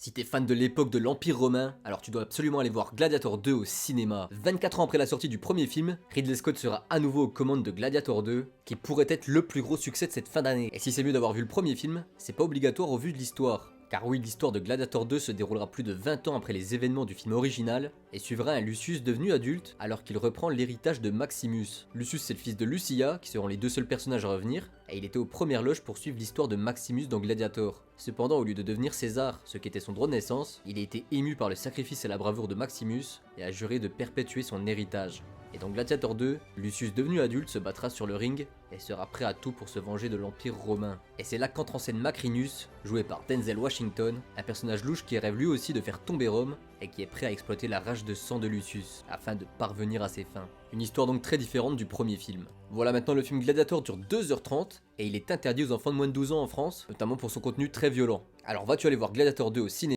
Si t'es fan de l'époque de l'Empire romain, alors tu dois absolument aller voir Gladiator 2 au cinéma. 24 ans après la sortie du premier film, Ridley Scott sera à nouveau aux commandes de Gladiator 2, qui pourrait être le plus gros succès de cette fin d'année. Et si c'est mieux d'avoir vu le premier film, c'est pas obligatoire au vu de l'histoire. Car oui, l'histoire de Gladiator 2 se déroulera plus de 20 ans après les événements du film original, et suivra un Lucius devenu adulte, alors qu'il reprend l'héritage de Maximus. Lucius c'est le fils de Lucia, qui seront les deux seuls personnages à revenir, et il était aux premières loges pour suivre l'histoire de Maximus dans Gladiator. Cependant, au lieu de devenir César, ce qui était son droit de naissance, il a été ému par le sacrifice et la bravoure de Maximus, et a juré de perpétuer son héritage. Et dans Gladiator 2, Lucius devenu adulte se battra sur le ring et sera prêt à tout pour se venger de l'Empire romain. Et c'est là qu'entre en scène Macrinus, joué par Denzel Washington, un personnage louche qui rêve lui aussi de faire tomber Rome et qui est prêt à exploiter la rage de sang de Lucius afin de parvenir à ses fins. Une histoire donc très différente du premier film. Voilà, maintenant le film Gladiator dure 2h30 et il est interdit aux enfants de moins de 12 ans en France, notamment pour son contenu très violent. Alors vas-tu aller voir Gladiator 2 au cinéma ?